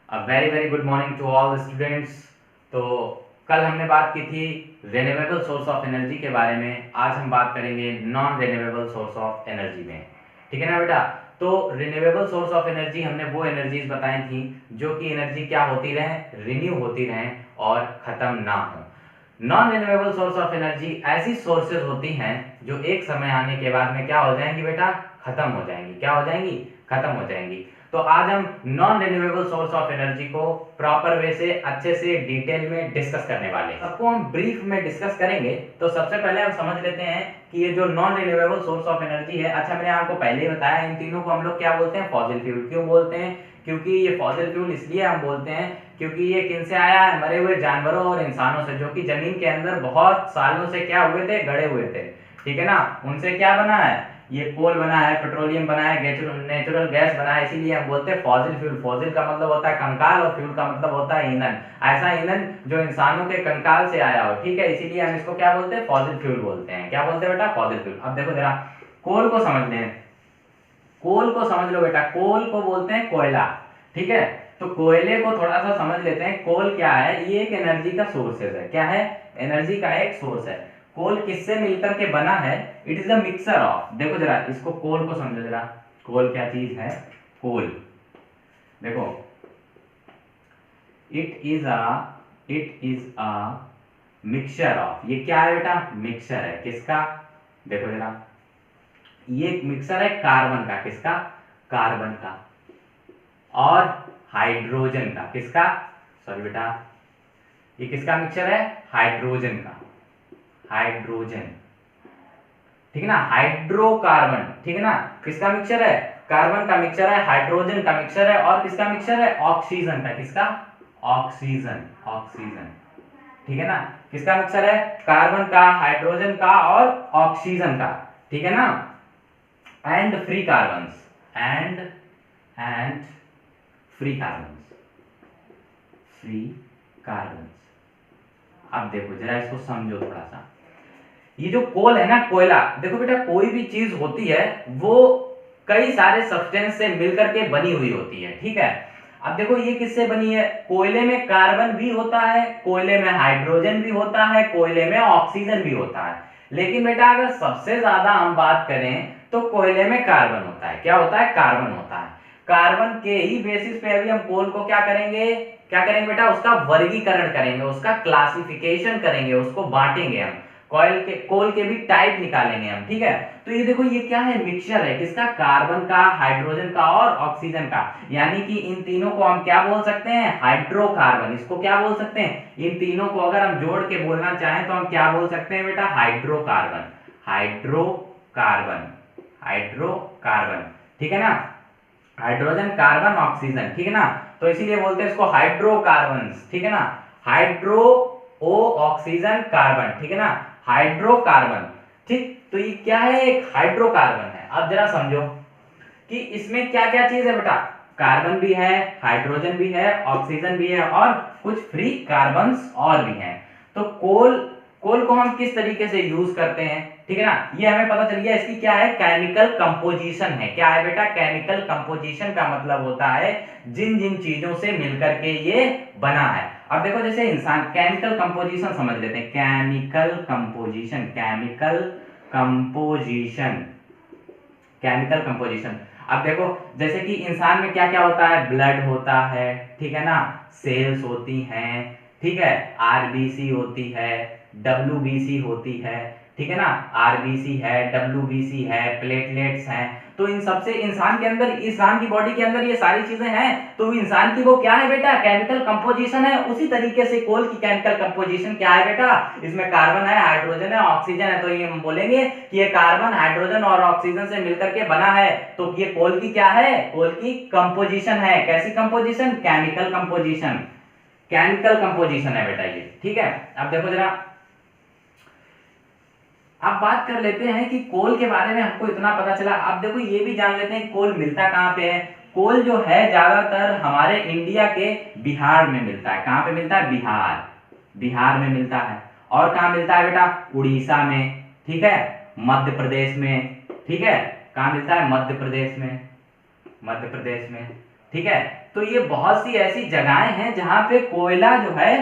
Very very good morning to all students. तो कल हमने बात की थी रिन्यूएबल सोर्स ऑफ एनर्जी के बारे में। आज हम बात करेंगे non renewable source of energy में। ठीक है ना बेटा। तो रिन्यूएबल सोर्स ऑफ एनर्जी हमने वो एनर्जीज बताई थी जो कि एनर्जी क्या होती रहे, रिन्यू होती रहे और ख़त्म ना हो। Non renewable source of energy ऐसी सोर्सेज होती हैं जो एक समय आने के बाद में क्या हो जाएंगी बेटा, खत्म हो जाएंगी। क्या हो जाएंगी? खत्म हो जाएंगी। तो आज हम non renewable source of energy को प्रॉपर वे से अच्छे से डिटेल में डिस्कस करने वाले हैं। सबको हम ब्रीफ में डिस्कस करेंगे। तो सबसे पहले हम समझ लेते हैं कि ये जो non renewable source of energy है, अच्छा मैंने आपको पहले ही बताया, इन तीनों को हम लोग क्या बोलते हैं? Fossil fuel. क्यों बोलते हैं? क्योंकि ये फॉसिल फ्यूल इसलिए हम बोलते हैं क्योंकि ये किन से आया है? मरे हुए जानवरों और इंसानों से, जो कि जमीन के अंदर बहुत सालों से क्या हुए थे? गड़े हुए थे। ठीक है ना। उनसे क्या बना है? ये कोल बना है, पेट्रोलियम बना है, नेचुरल गैस बना है। इसीलिए हम बोलते हैं फॉसिल फ्यूल। फॉसिल का मतलब होता है कंकाल और फ्यूल का मतलब होता है ईंधन। ऐसा ईंधन जो इंसानों के कंकाल से आया हो। ठीक है, इसीलिए हम इसको क्या बोलते हैं? फॉसिल फ्यूल बोलते हैं। क्या बोलते हैं बेटा? Fossil fuel. अब देखो जरा कोल को समझ लें। कोल को समझ लो बेटा। कोल को बोलते हैं कोयला। ठीक है, तो कोयले को थोड़ा सा समझ लेते हैं। कोल क्या है? ये एक एनर्जी का सोर्सेज है। क्या है? एनर्जी का एक सोर्स है। कोल किससे मिलकर के बना है? It is a mixer of, देखो जरा इसको, कोल को समझो जरा। कोल क्या चीज है? कोल देखो, it is a mixture of. ये क्या है बेटा? मिक्सचर है। किसका? देखो जरा, ये मिक्सर है कार्बन का। किसका? कार्बन का। और हाइड्रोजन का। किसका? सॉरी बेटा, ये किसका मिक्सचर है? हाइड्रोजन का। हाइड्रोजन, ठीक है ना। हाइड्रोकार्बन, ठीक है ना। किसका मिक्सचर है? कार्बन का मिक्सचर है, हाइड्रोजन का मिक्सचर है, और किसका मिक्सचर है? ऑक्सीजन का। किसका? ऑक्सीजन। ऑक्सीजन, ठीक है ना। किसका मिक्सचर है? कार्बन का, हाइड्रोजन का और ऑक्सीजन का। ठीक है ना। And free carbons, and free carbons, free carbons. अब देखो जरा इसको समझो थोड़ा सा। ये जो कोल है ना, कोयला, देखो बेटा कोई भी चीज होती है वो कई सारे सब्सटेंस से मिलकर के बनी हुई होती है। ठीक है, अब देखो ये किससे बनी है? कोयले में कार्बन भी होता है, कोयले में हाइड्रोजन भी होता है, कोयले में ऑक्सीजन भी होता है। लेकिन बेटा अगर सबसे ज्यादा हम बात करें तो कोयले में कार्बन होता है। क्या होता है? कार्बन होता है। कार्बन के ही बेसिस पे अभी हम कोल को क्या करेंगे? क्या करेंगे बेटा? उसका वर्गीकरण करेंगे, उसका क्लासिफिकेशन करेंगे, उसको बांटेंगे हम। कोल के भी टाइप निकालेंगे हम। ठीक है, तो ये देखो ये क्या है? मिक्सचर है। किसका? कार्बन का, हाइड्रोजन का और ऑक्सीजन का। यानी कि इन तीनों को हम क्या बोल सकते हैं? हाइड्रोकार्बन। इसको क्या बोल सकते हैं? इन तीनों को अगर हम जोड़ के बोलना चाहें तो हम क्या बोल सकते हैं बेटा? हाइड्रोकार्बन। हाइड्रोकार्बन, हाइड्रोकार्बन, ठीक है ना। हाइड्रोजन, कार्बन, ऑक्सीजन, ठीक है ना। तो इसीलिए बोलते हैं इसको हाइड्रोकार्बन्स। ठीक है ना। हाइड्रो, ओ ऑक्सीजन, कार्बन, ठीक है ना। हाइड्रोकार्बन, ठीक। तो ये क्या है? एक हाइड्रोकार्बन है। अब जरा समझो कि इसमें क्या क्या चीज है बेटा? कार्बन भी है, हाइड्रोजन भी है, ऑक्सीजन भी है और कुछ फ्री कार्बन्स और भी हैं। तो कोल को हम किस तरीके से यूज करते हैं? ठीक है ना, ये हमें पता चल गया। इसकी क्या है? केमिकल कंपोजिशन है। क्या है बेटा? केमिकल कंपोजिशन का मतलब होता है जिन जिन चीजों से मिलकर के ये बना है। अब देखो जैसे इंसान, केमिकल कंपोजिशन समझ लेते हैं। Chemical composition, chemical composition, chemical composition. अब देखो जैसे कि इंसान में क्या क्या होता है? ब्लड होता है, ठीक है ना, सेल्स होती हैं, ठीक है, आरबीसी होती है, डब्ल्यूबीसी होती है, ठीक है ना, आरबीसी है, डब्ल्यूबीसी है, प्लेटलेट्स हैं। तो इन सबसे इंसान के अंदर, इंसान की बॉडी के अंदर ये सारी चीजें हैं। तो इंसान की वो क्या है बेटा? केमिकल कंपोजिशन है। उसी तरीके से कोल की केमिकल कंपोजिशन क्या है बेटा? इसमें कार्बन है, हाइड्रोजन है, ऑक्सीजन है। तो ये हम बोलेंगे कि ये कार्बन, हाइड्रोजन और ऑक्सीजन से मिलकर के बना है। तो ये कोल की क्या है? कोल की कंपोजिशन है। कैसी composition? Chemical composition. Chemical composition है बेटा ये। ठीक है, अब देखो जरा, अब बात कर लेते हैं कि कोल के बारे में हमको इतना पता चला। अब देखो ये भी जान लेते हैं कोल मिलता कहाँ पे है। कोल जो है ज्यादातर हमारे इंडिया के बिहार में मिलता है। कहाँ पे मिलता है? बिहार, बिहार में मिलता है। और कहाँ मिलता है बेटा? उड़ीसा में, ठीक है, मध्य प्रदेश में, ठीक है। कहाँ मिलता है? मध्य प्रदेश में, मध्य प्रदेश में, ठीक है। तो ये बहुत सी ऐसी जगहें हैं जहां पे कोयला जो है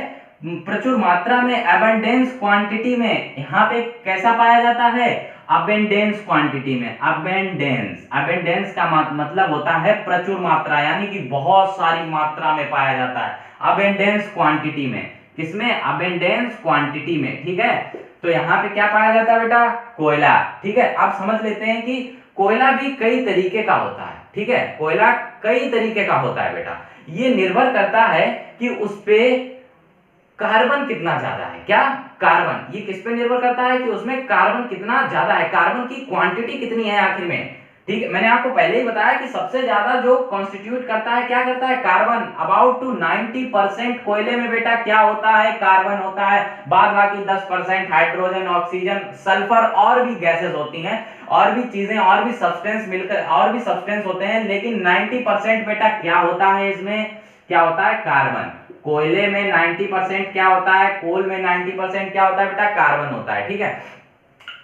प्रचुर मात्रा में, अबंडेंस क्वांटिटी में, यहाँ पे कैसा पाया जाता है, अबेंडेंस क्वांटिटी में। अबेंडेंस का मतलब होता है प्रचुर मात्रा, यानी कि बहुत सारी मात्रा में पाया जाता है, अबेंडेंस क्वांटिटी में। किसमें? अबेंडेंस क्वांटिटी में, ठीक है। तो यहाँ पे क्या पाया जाता है बेटा? कोयला, ठीक है। अब समझ लेते हैं कि कोयला भी कई तरीके का होता है, ठीक है। कोयला कई तरीके का होता है बेटा, ये निर्भर करता है कि उस पे कार्बन कितना ज्यादा है। क्या? कार्बन। ये किस पे निर्भर करता है कि उसमें कार्बन कितना ज्यादा है, कार्बन की क्वांटिटी कितनी है आखिर में, ठीक है। मैंने आपको पहले ही बताया कि सबसे ज्यादा जो कॉन्स्टिट्यूट करता है, क्या करता है? कार्बन। अबाउट टू 90% कोयले में बेटा क्या होता है? कार्बन होता है। बाद बाकी 10% हाइड्रोजन, ऑक्सीजन, सल्फर और भी गैसेस होती हैं, और भी चीजें, और भी सब्सटेंस मिलकर और भी सब्सटेंस होते हैं, लेकिन 90% बेटा क्या होता है? इसमें क्या होता है? कार्बन। कोयले में 90% क्या होता है? कोल में 90% क्या होता है बेटा? कार्बन होता है, ठीक है।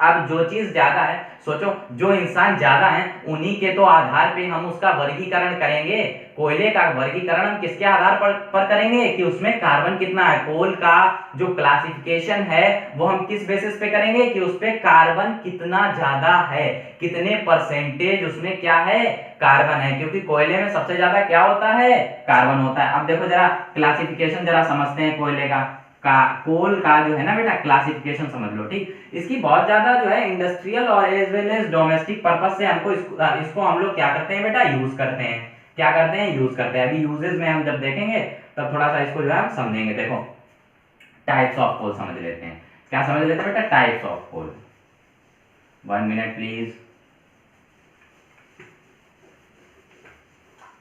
अब जो चीज ज्यादा है, सोचो जो इंसान ज्यादा है उन्हीं के तो आधार पे हम उसका वर्गीकरण करेंगे। कोयले का वर्गीकरण हम किसके आधार पर करेंगे कि उसमें कार्बन कितना है। कोल का जो क्लासिफिकेशन है वो हम किस बेसिस पे करेंगे कि उस पे कार्बन कितना ज्यादा है, कितने परसेंटेज उसमें क्या है? कार्बन है, क्योंकि कोयले में सबसे ज्यादा क्या होता है? कार्बन होता है। अब देखो जरा क्लासिफिकेशन जरा समझते हैं कोयले का कोल का जो है ना बेटा, क्लासिफिकेशन समझ लो, ठीक। इसकी बहुत ज्यादा जो है इंडस्ट्रियल और as well as domestic purpose से हमको इसको हम लोग क्या करते हैं बेटा? यूज करते हैं। क्या करते हैं? यूज करते हैं। अभी यूजेस में हम जब देखेंगे तब थोड़ा सा इसको जो है हम समझेंगे। देखो टाइप्स ऑफ कोल समझ लेते हैं। क्या समझ लेते हैं बेटा? Types of coal. 1 minute please.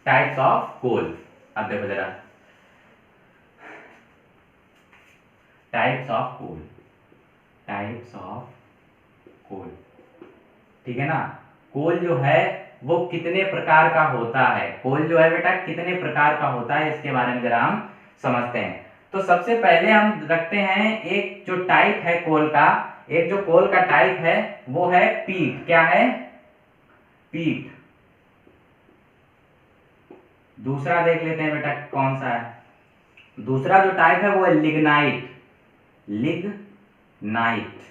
Types of coal. अब देखो जरा, types of coal, types of coal, ठीक है ना। कोल जो है वो कितने प्रकार का होता है, कोल जो है बेटा कितने प्रकार का होता है, इसके बारे में जरा हम समझते हैं। तो सबसे पहले हम रखते हैं एक जो टाइप है कोल का, एक जो कोल का टाइप है वो है पीट। क्या है? पीट। दूसरा देख लेते हैं बेटा कौन सा है। दूसरा जो टाइप है वो है लिग्नाइट। लिग्नाइट,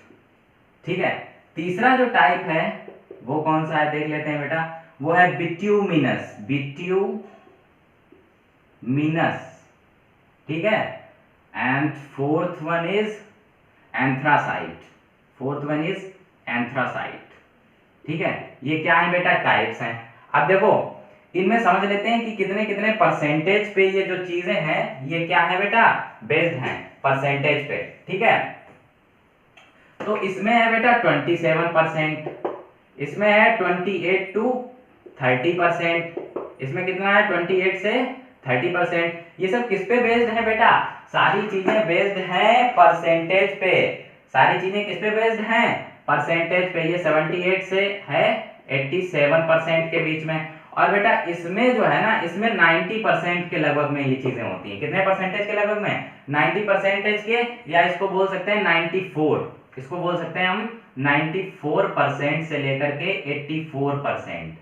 ठीक है। तीसरा जो टाइप है वो कौन सा है देख लेते हैं बेटा, वो है बिट्यूमिनस। बिट्यूमिनस, ठीक है। And fourth one is anthracite. Fourth one is anthracite, ठीक है। ये क्या है बेटा? टाइप्स हैं। अब देखो इनमें समझ लेते हैं कि कितने कितने परसेंटेज पे ये जो चीजें हैं ये क्या है बेटा? बेस्ड हैं परसेंटेज पे, ठीक है। तो इसमें है बेटा 27%, इसमें है 28 to 30%, इसमें कितना है 28 से 30%। ये सब किस पे बेस्ड है बेटा? सारी चीजें बेस्ड हैं परसेंटेज पे। सारी चीजें किस पे बेस्ड हैं? परसेंटेज पे। ये 78 से है 87% के बीच में। और बेटा इसमें जो है ना, इसमें 90% के लगभग में ये चीजें होती हैं। कितने परसेंटेज के लगभग में? 90% के, या इसको बोल सकते हैं 94, इसको बोल सकते हैं हम 94% से लेकर के 84%,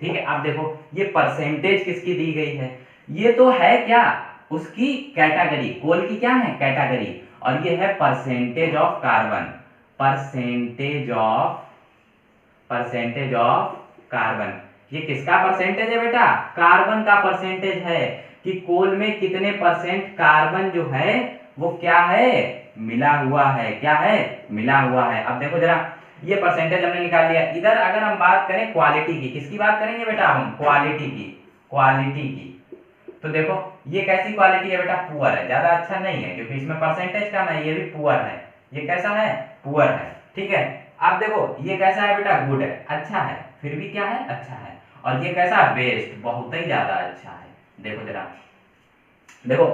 ठीक है। अब देखो ये परसेंटेज किसकी दी गई है, ये तो है क्या? उसकी कैटेगरी, कोल की क्या है? कैटेगरी। और ये है percentage of carbon. Percentage of carbon. ये किसका परसेंटेज है बेटा? कार्बन का परसेंटेज है कि कोल में कितने परसेंट कार्बन जो है वो क्या है? मिला हुआ है। क्या है? मिला हुआ है। अब देखो जरा ये परसेंटेज हमने निकाल लिया। इधर अगर हम बात करें क्वालिटी की, किसकी बात करेंगे बेटा हम? क्वालिटी की। क्वालिटी की तो देखो ये कैसी क्वालिटी है बेटा? पुअर है, ज्यादा अच्छा नहीं है, क्योंकि इसमें परसेंटेज कम है। ये भी पुअर है। ये कैसा है? पुअर है, ठीक है। अब देखो ये कैसा है बेटा? गुड है, अच्छा है, फिर भी क्या है? अच्छा है। और ये कैसा? बेस्ट, बहुत ही ज्यादा अच्छा है। देखो जरा, देखो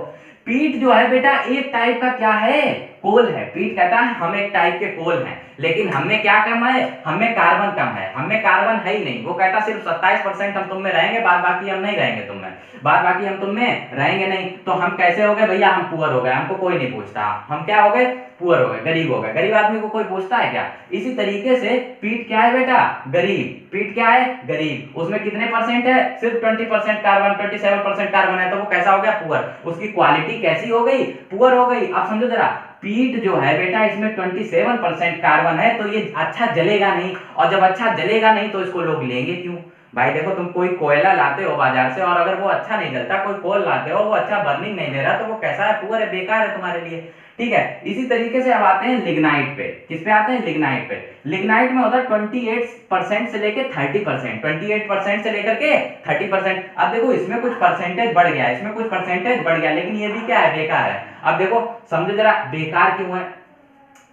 पीट जो है बेटा एक टाइप का क्या है? कोल है, पीट कहता है हम एक टाइप के कोल हैं, लेकिन हमें क्या कम है, हमें कार्बन कम है, हमें कार्बन है ही नहीं। वो कहता सिर्फ 27% हम तुम में रहेंगे, बाद बाकी हम नहीं रहेंगे तुम में, बाद बाकी हम तुम में रहेंगे नहीं। तो हम कैसे हो गए भैया, हम पुअर हो गए, हमको कोई नहीं पूछता, हम क्या हो गए, पुअर हो गए, गरीब हो गए। गरीब आदमी को कोई पूछता है क्या? इसी तरीके से पीट क्या है बेटा, गरीब। पीट क्या है, गरीब। उसमें कितने परसेंट है, सिर्फ 20% कार्बन, 27% कार्बन है, तो वो कैसा हो गया, पुअर। उसकी क्वालिटी कैसी हो गई, पुअर हो गई। अब समझो जरा, पीट जो है बेटा इसमें 27% कार्बन है, तो ये अच्छा जलेगा नहीं, और जब अच्छा जलेगा नहीं तो इसको लोग लेंगे क्यों? भाई देखो, तुम कोई कोयला लाते हो बाजार से, और अगर वो अच्छा नहीं जलता, कोई कोल लाते हो वो अच्छा बर्निंग नहीं दे रहा, तो वो कैसा है, पुअर है, बेकार है तुम्हारे लिए। ठीक है, इसी तरीके से अब आते हैं लिग्नाइट पे। किस पे आते हैं, लिग्नाइट पे। लिग्नाइट में होता है 28% से लेके 30%, 28% से लेकर के 30%। अब देखो इसमें कुछ परसेंटेज बढ़ गया, इसमें कुछ परसेंटेज बढ़ गया, लेकिन ये भी क्या है, बेकार है। अब देखो समझो जरा, बेकार क्यों है।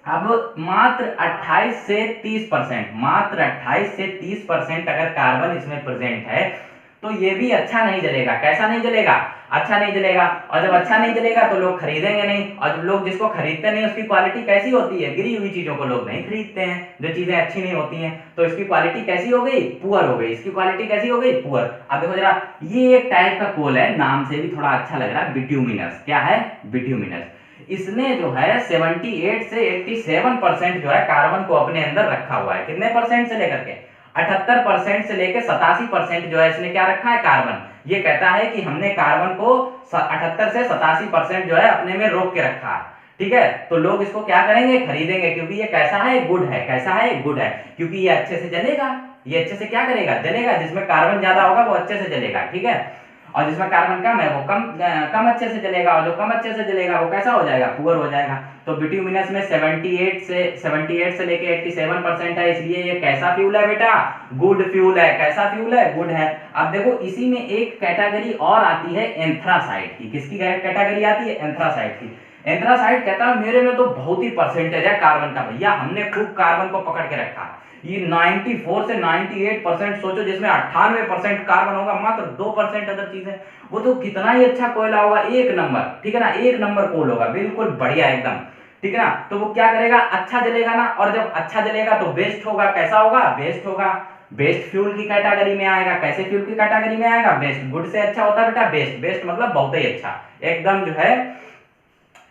अब मात्र 28 से 30%, मात्र 28 से 30% अगर कार्बन इसमें प्रेजेंट है, तो ये भी अच्छा नहीं जलेगा। कैसा नहीं जलेगा, अच्छा नहीं जलेगा। और जब अच्छा नहीं जलेगा तो लोग खरीदेंगे नहीं, और जब लोग जिसको खरीदते नहीं उसकी क्वालिटी कैसी होती है, गिरी हुई चीजों को लोग नहीं खरीदते हैं, जो चीजें अच्छी नहीं होती हैं, तो इसकी क्वालिटी कैसी हो गई, पुअर हो गई। इसकी क्वालिटी कैसी हो गई, पुअर। अब देखो जरा, ये एक टाइप का कोल है, नाम से भी थोड़ा अच्छा लग रहा है, बिट्यूमिनस। क्या है, बिट्यूमिनस। इसने जो है 78 से 87% जो है कार्बन को अपने अंदर रखा हुआ है। कितने परसेंट से लेकर के, 78% से लेकर 87% जो है इसने क्या रखा है, कार्बन। ये कहता है कि हमने कार्बन को 78 से 87% जो है अपने में रोक के रखा है। ठीक है, तो लोग इसको क्या करेंगे, खरीदेंगे, क्योंकि ये कैसा है, गुड है। कैसा है, गुड है, क्योंकि ये अच्छे से जलेगा। ये अच्छे से क्या करेगा, जलेगा। जिसमें कार्बन ज्यादा होगा वो अच्छे से जलेगा। ठीक है, और जिसमें कार्बन कम है वो कम अच्छे से जलेगा, और जो कम अच्छे से जलेगा वो कैसा हो जाएगा, पुअर हो जाएगा। तो बिट्यूमिनस में 78 से लेके 87% है, इसलिए ये कैसा फ्यूल है बेटा, गुड फ्यूल है। कैसा फ्यूल है, गुड है। अब देखो इसी में एक कैटेगरी और आती है एंथ्रासाइड की। किसकी कैटेगरी आती है, एंथ्रासाइड की। एंथ्रासाइड कहता है मेरे में तो बहुत ही परसेंटेज है कार्बन का, भैया हमने खूब कार्बन को पकड़ के रखा। ये 94 से 98%, सोचो जिसमें 98% कार्बन होगा, मात्र 2% अदर चीजें, वो तो कितना ही अच्छा कोयला होगा, एक नंबर। ठीक है ना, एक नंबर कोल होगा, बिल्कुल बढ़िया एकदम। ठीक है ना, तो वो क्या करेगा, अच्छा जलेगा ना, और जब अच्छा जलेगा तो बेस्ट होगा। कैसा होगा, बेस्ट होगा। बेस्ट फ्यूल की कैटेगरी में आएगा। कैसे फ्यूल की कैटेगरी में आएगा, बेस्ट। गुड से अच्छा होता है बेटा बेस्ट। बेस्ट मतलब बहुत ही अच्छा, एकदम जो है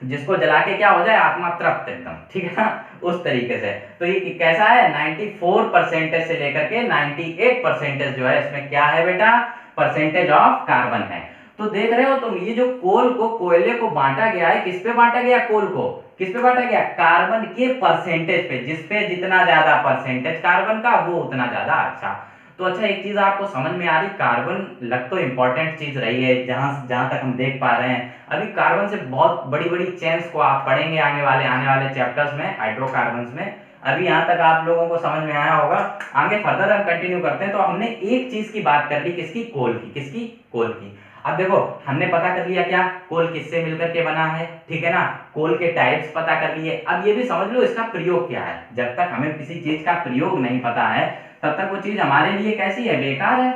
जिसको जला के क्या हो जाए, आत्मा तृप्त एकदम। ठीक है ना, उस तरीके से। तो ये कैसा है, 94% से लेकर के 98% जो है इसमें क्या है बेटा, परसेंटेज ऑफ कार्बन है। तो देख रहे हो तुम, ये जो कोल को, कोयले को बांटा गया है, किस पे बांटा गया, कोल को किस पे बांटा गया, कार्बन के परसेंटेज पे। जिसपे जितना ज्यादा परसेंटेज कार्बन का, वो उतना ज्यादा अच्छा। तो अच्छा, एक चीज आपको समझ में आ रही, कार्बन लग तो इंपॉर्टेंट चीज रही है, जहां तक हम देख पा रहे हैं। अभी कार्बन से बहुत बड़ी बड़ी चेन्स को आप पढ़ेंगे आने वाले चैप्टर्स में, हाइड्रोकार्बन्स में। अभी यहाँ तक आप लोगों को समझ में आया होगा। आगे फर्दर हम कंटिन्यू करते हैं। तो हमने एक चीज की बात कर ली, किसकी, कोल की। किसकी, कोल की। अब देखो हमने पता कर लिया क्या, कोल किससे मिलकर के बना है। ठीक है ना, कोल के टाइप्स पता कर लिए। अब ये भी समझ लो इसका प्रयोग क्या है। जब तक हमें किसी चीज का प्रयोग नहीं पता है, तब तक वो चीज हमारे लिए कैसी है, बेकार है।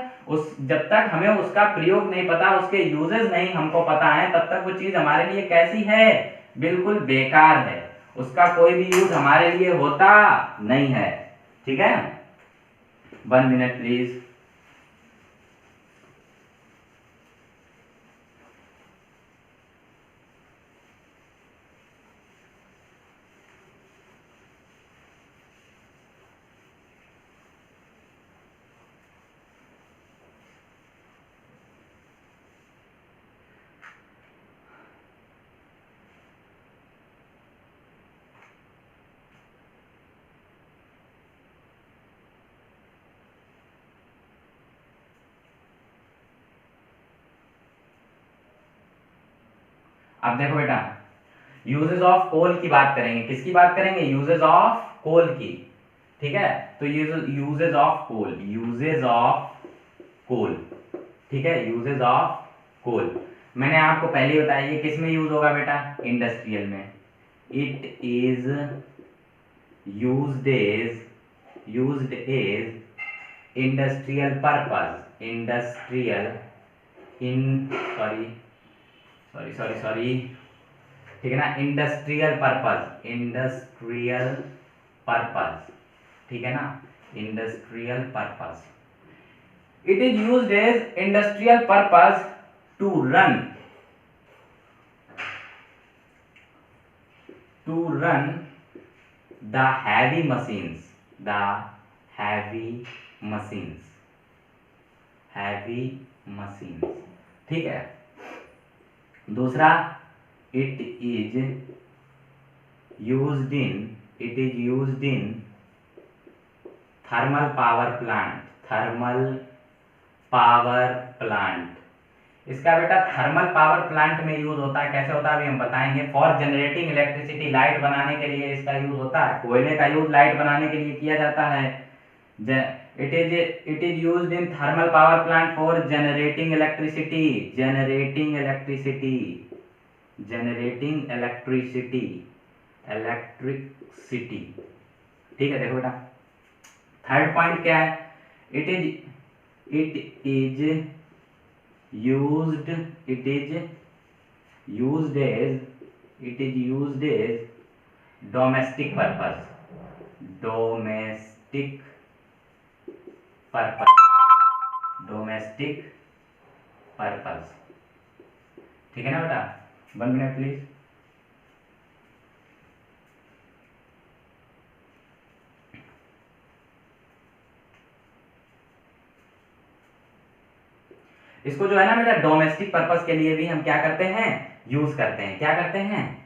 जब तक हमें उसका प्रयोग नहीं पता, उसके यूजेस नहीं हमको पता है, तब तक वो चीज हमारे लिए कैसी है, बिल्कुल बेकार है। उसका कोई भी यूज हमारे लिए होता नहीं है। ठीक है, 1 मिनट प्लीज। अब देखो बेटा, यूजेस ऑफ कोल की बात करेंगे। किसकी बात करेंगे, यूजेस ऑफ कोल की। ठीक है, तो uses of coal, uses of coal. ठीक है, यूजेस ऑफ कोल मैंने आपको पहले ही बताया, ये किस में यूज होगा बेटा, इंडस्ट्रियल में। It is used as industrial purpose, industrial in sorry ठीक है ना, इंडस्ट्रियल पर्पस, इंडस्ट्रियल पर्पस, ठीक है ना, industrial purpose. It is used as industrial purpose to run the heavy machines, ठीक है। दूसरा, it is used in thermal power plant। इसका बेटा थर्मल पावर प्लांट में यूज होता है। कैसे होता है अभी हम बताएंगे। फॉर जनरेटिंग इलेक्ट्रिसिटी, लाइट बनाने के लिए इसका यूज होता है। कोयले का यूज लाइट बनाने के लिए किया जाता है। It is used in thermal power plant for generating electricity, ठीक है। देखो बेटा, थर्ड पॉइंट क्या है, it is used as domestic purpose, ठीक है ना बेटा। 1 मिनट प्लीज। इसको जो है ना बेटा डोमेस्टिक पर्पस के लिए भी हम क्या करते हैं, यूज करते हैं।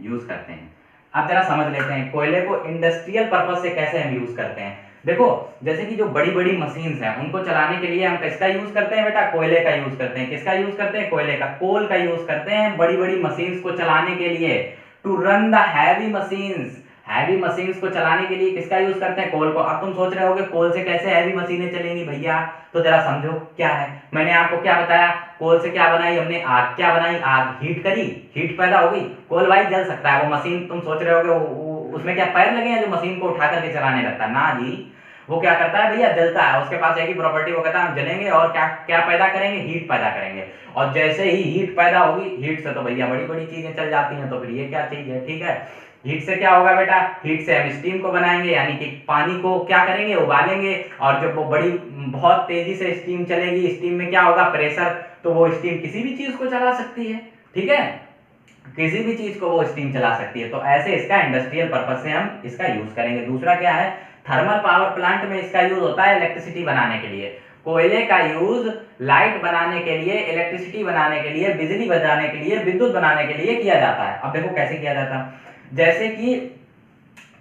यूज करते हैं। अब जरा समझ लेते हैं कोयले को इंडस्ट्रियल पर्पस से कैसे हम यूज करते हैं। देखो, जैसे कि जो बड़ी बड़ी मशीन्स हैं उनको चलाने के लिए हम किसका यूज करते हैं बेटा, कोयले का यूज करते हैं। किसका यूज करते हैं, कोयले का, कोल का यूज करते हैं बड़ी बड़ी मशीन्स को चलाने के लिए। To run the heavy machines को चलाने के लिए किसका यूज करते हैं, कोल को। अब तुम सोच रहे होगे कोल से कैसे हैवी मशीनें चलेंगी भैया, तो जरा समझो क्या है। मैंने आपको क्या बताया, कोल से क्या बनाई हमने, आग। क्या बनाई, आग। हीट करी, हीट पैदा हो गई। कोल भाई जल सकता है। वो मशीन तुम सोच रहे होगे उसमें क्या पैर लगे हैं जो मशीन को उठा करके चलाने लगता है, ना जी। वो क्या करता है भैया, जलता है। उसके पास एक ही प्रॉपर्टी, वो कहता है हम जलेंगे और क्या क्या पैदा करेंगे, हीट पैदा करेंगे। और जैसे ही हीट पैदा होगी, हीट से तो भैया बड़ी बड़ी चीजें चल जाती हैं। तो फिर ये क्या चीज है, ठीक है। हीट से क्या होगा बेटा, हीट से हम स्टीम को बनाएंगे, यानी कि पानी को क्या करेंगे, उबालेंगे। और जब वो बड़ी बहुत तेजी से स्टीम चलेगी, स्टीम में क्या होगा, प्रेशर, तो वो स्टीम किसी भी चीज को चला सकती है, ठीक है। किसी भी चीज को वो स्टीम चला सकती है। तो ऐसे इसका इंडस्ट्रियल पर्पस से हम इसका यूज करेंगे। दूसरा क्या है, थर्मल पावर प्लांट में इसका यूज होता है इलेक्ट्रिसिटी बनाने के लिए। कोयले का यूज लाइट बनाने के लिए, इलेक्ट्रिसिटी बनाने के लिए, बिजली बनाने के लिए, विद्युत बनाने के लिए किया जाता है। अब देखो कैसे किया जाता है। जैसे कि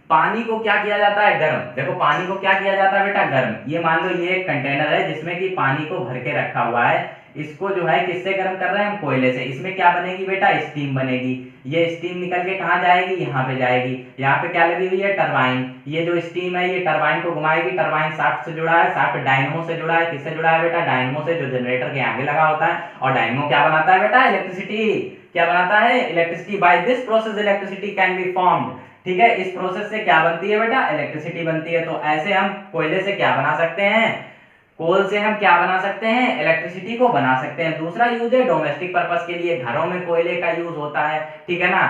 पानी को क्या किया जाता है, गर्म। देखो पानी को क्या किया जाता है बेटा, गर्म। ये मान लो ये एक कंटेनर है जिसमें कि पानी को भर के रखा हुआ है। इसको जो है किससे गर्म कर रहे हैं हम, कोयले से। इसमें क्या बनेगी बेटा, स्टीम बनेगी। ये स्टीम निकल के कहाँ जाएगी, यहाँ पे जाएगी। यहाँ पे क्या लगी हुई है, टरबाइन। ये जो स्टीम है ये टरबाइन को घुमाएगी। टरबाइन शाफ्ट से जुड़ा है, शाफ्ट डायनमो से जुड़ा है। किससे जुड़ा है बेटा, डायनमो से, जो जनरेटर के आगे लगा होता है। और डायनमो क्या बनाता है बेटा, इलेक्ट्रिसिटी। क्या बनाता है, electricity. By this process electricity can be formed, ठीक है। इस प्रोसेस से क्या बनती है बेटा, इलेक्ट्रिसिटी बनती है। तो ऐसे हम कोयले से क्या बना सकते हैं, कोल से हम क्या बना सकते हैं, इलेक्ट्रिसिटी को बना सकते हैं। दूसरा यूज है डोमेस्टिक पर्पस के लिए, घरों में कोयले का यूज होता है, ठीक है ना।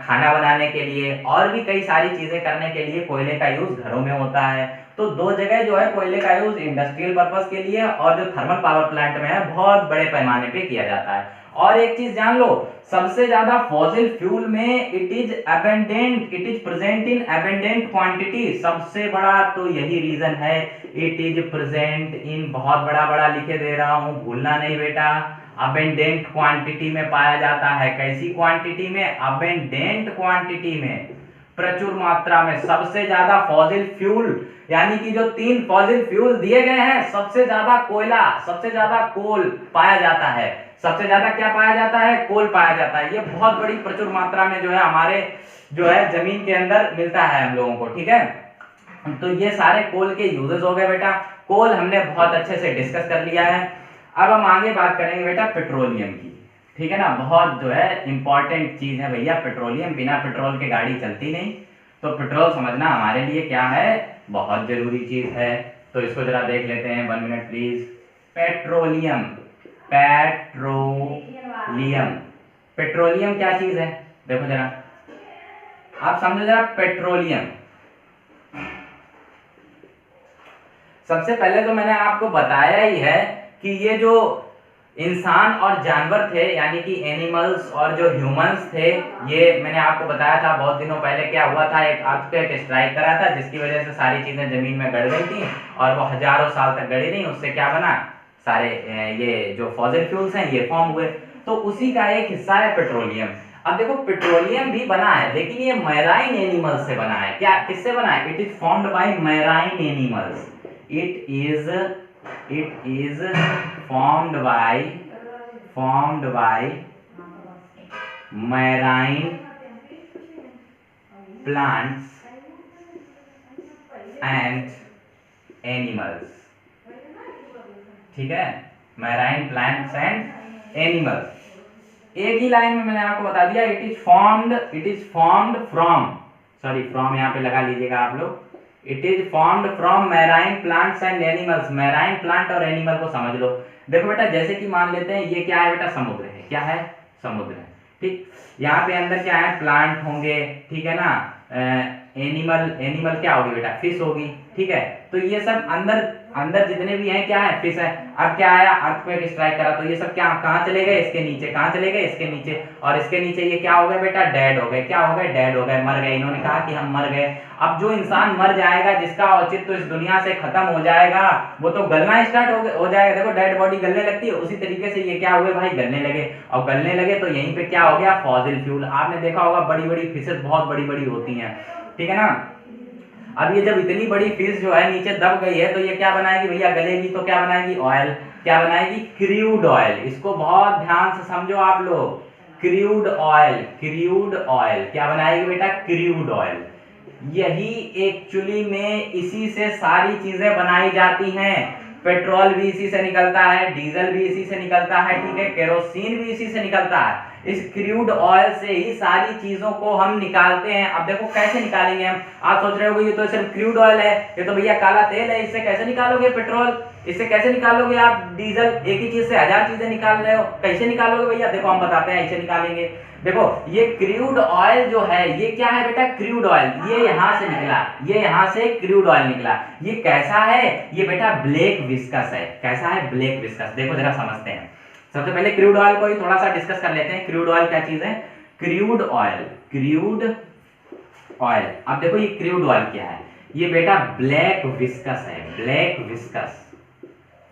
खाना बनाने के लिए और भी कई सारी चीजें करने के लिए कोयले का यूज घरों में होता है। तो दो जगह जो है कोयले का यूज इंडस्ट्रियल पर्पस के लिए और जो थर्मल पावर प्लांट में है बहुत बड़े पैमाने पे किया जाता है। और एक चीज जान लो, सबसे ज्यादा फॉसिल फ्यूल में it is present in abandoned quantity. सबसे बड़ा तो यही रीजन है, इट इज प्रेजेंट इन, बहुत बड़ा बड़ा लिखे दे रहा हूं, भूलना नहीं बेटा, अबेंडेंट क्वांटिटी में पाया जाता है। कैसी क्वांटिटी में, अबेंडेंट क्वांटिटी में, प्रचुर मात्रा में। सबसे ज्यादा फॉसिल फ्यूल, यानी कि जो 3 फॉसिल फ्यूल दिए गए हैं, सबसे ज्यादा कोयला, सबसे ज्यादा कोल पाया जाता है। सबसे ज्यादा क्या पाया जाता है, कोल पाया जाता है। ये बहुत बड़ी प्रचुर मात्रा में जो है हमारे जो है जमीन के अंदर मिलता है हम लोगों को, ठीक है। तो ये सारे कोल के यूजेस हो गए बेटा। कोल हमने बहुत अच्छे से डिस्कस कर लिया है। अब हम आगे बात करेंगे बेटा पेट्रोलियम की, ठीक है ना। बहुत जो है इंपॉर्टेंट चीज है भैया पेट्रोलियम। बिना पेट्रोल के गाड़ी चलती नहीं। तो पेट्रोल समझना हमारे लिए क्या है, बहुत जरूरी चीज है। तो इसको जरा देख लेते हैं, 1 minute please. Petroleum, petroleum, petroleum क्या चीज है, देखो जरा। आप समझो जरा पेट्रोलियम। सबसे पहले तो मैंने आपको बताया ही है कि ये जो इंसान और जानवर थे यानी कि एनिमल्स और जो ह्यूमंस थे, ये मैंने आपको बताया था बहुत दिनों पहले क्या हुआ था, एक अर्थक्वेक स्ट्राइक करा था जिसकी वजह से सारी चीजें जमीन में गड़ गई थी और वो हजारों साल तक गड़ी रही। उससे क्या बना, सारे ये जो फॉसिल फ्यूल्स हैं ये फॉर्म हुए। तो उसी का एक हिस्सा है पेट्रोलियम। अब देखो पेट्रोलियम भी बना है लेकिन ये मैराइन एनिमल्स से बना है। क्या, किससे बना है? It is formed by marine animals. it is formed by marine plants and animals। ठीक है, मैराइन प्लांट्स एंड एनिमल्स। एक ही लाइन में मैंने आपको बता दिया, it is formed from, sorry from यहाँ पे लगा लीजिएगा आप लोग। It is formed from marine plants and animals. Marine plant और एनिमल को समझ लो। देखो बेटा, जैसे कि मान लेते हैं ये क्या है बेटा, समुद्र है। क्या है? समुद्र है। ठीक, यहाँ पे अंदर क्या है, प्लांट होंगे, ठीक है ना, एनिमल क्या होगी बेटा, फिश होगी। ठीक है, तो ये सब अंदर जितने भी हैं क्या है, फिश है। अब क्या आया, अर्थक्वेक स्ट्राइक करा तो ये सब क्या, कहाँ चले गए, इसके नीचे। कहाँ चले गए, इसके नीचे। और इसके नीचे ये क्या हो गए बेटा, डेड हो गए। क्या हो गए, डेड हो गए, मर गए। इन्होंने कहा कि हम मर गए। अब जो इंसान मर जाएगा, जिसका औचित्य इस दुनिया से खत्म हो जाएगा, वो तो गलना स्टार्ट हो जाएगा। देखो डेड बॉडी गलने लगती है, उसी तरीके से ये क्या हुए भाई, गलने लगे। और गलने लगे तो यहीं पे क्या हो गया, फॉसिल फ्यूल। आपने देखा होगा बड़ी बड़ी फिशेस बहुत बड़ी बड़ी होती हैं, ठीक है ना। अब ये जब इतनी बड़ी फिश जो है नीचे दब गई है तो ये क्या बनाएगी भैया, गलेगी तो क्या बनाएगी, ऑयल। क्या बनाएगी, क्रूड ऑयल। इसको बहुत ध्यान से समझो आप लोग, क्रूड ऑयल। क्रूड ऑयल क्या बनाएगी बेटा, क्रूड ऑयल। यही एक्चुअली में इसी से सारी चीजें बनाई जाती हैं। पेट्रोल भी इसी से निकलता है, डीजल भी इसी से निकलता है, ठीक है, केरोसिन भी इसी से निकलता है। इस क्रूड ऑयल से ही सारी चीजों को हम निकालते हैं। अब देखो कैसे निकालेंगे हम। आप सोच रहे हो ये तो सिर्फ क्रूड ऑयल है, ये तो भैया काला तेल है, इससे कैसे निकालोगे पेट्रोल, इससे कैसे निकालोगे आप डीजल। एक ही चीज से हजार चीजें निकाल रहे हो, कैसे निकालोगे भैया, देखो हम बताते हैं ऐसे निकालेंगे। देखो ये क्रूड ऑयल जो है ये क्या है बेटा, क्रूड ऑयल। ये यहां से निकला, ये यहां से क्रूड ऑयल निकला। ये कैसा है, ये बेटा ब्लैक विस्कस है। कैसा है, ब्लैक विस्कस। देखो जरा समझते हैं। सबसे पहले क्रूड ऑयल को ही थोड़ा सा डिस्कस कर लेते हैं। क्रूड ऑयल क्या चीज है, क्रूड ऑयल। क्रूड ऑयल, अब देखो ये क्रूड ऑयल क्या है, ये बेटा ब्लैक विस्कस है। ब्लैक विस्कस,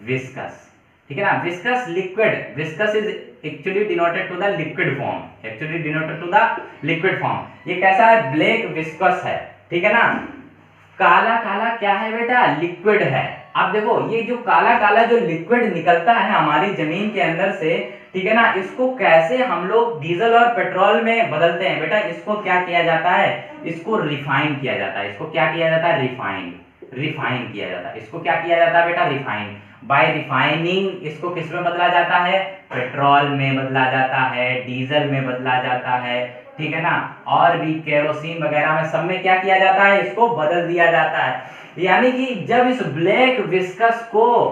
विस्कस, ठीक है ना। Viscous liquid, viscous is actually denoted to the liquid form. Actually denoted to the liquid form. ये कैसा है, ब्लैक विस्कस है, ठीक है ना। काला काला क्या है बेटा, लिक्विड है। अब देखो ये जो काला काला जो लिक्विड निकलता है हमारी जमीन के अंदर से, ठीक है ना, इसको कैसे हम लोग डीजल और पेट्रोल में बदलते हैं बेटा। इसको क्या किया जाता है, इसको रिफाइन किया जाता है। इसको क्या किया जाता है, रिफाइन। रिफाइन किया जाता है। इसको क्या किया जाता है बेटा, रिफाइन। बाय रिफाइनिंग इसको किस में बदला जाता है, पेट्रोल में बदला जाता है, डीजल में बदला जाता है, ठीक है ना, और भी केरोसिन वगैरह में, सब में क्या किया जाता है, इसको बदल दिया जाता है। यानी कि जब इस ब्लैक विस्कस को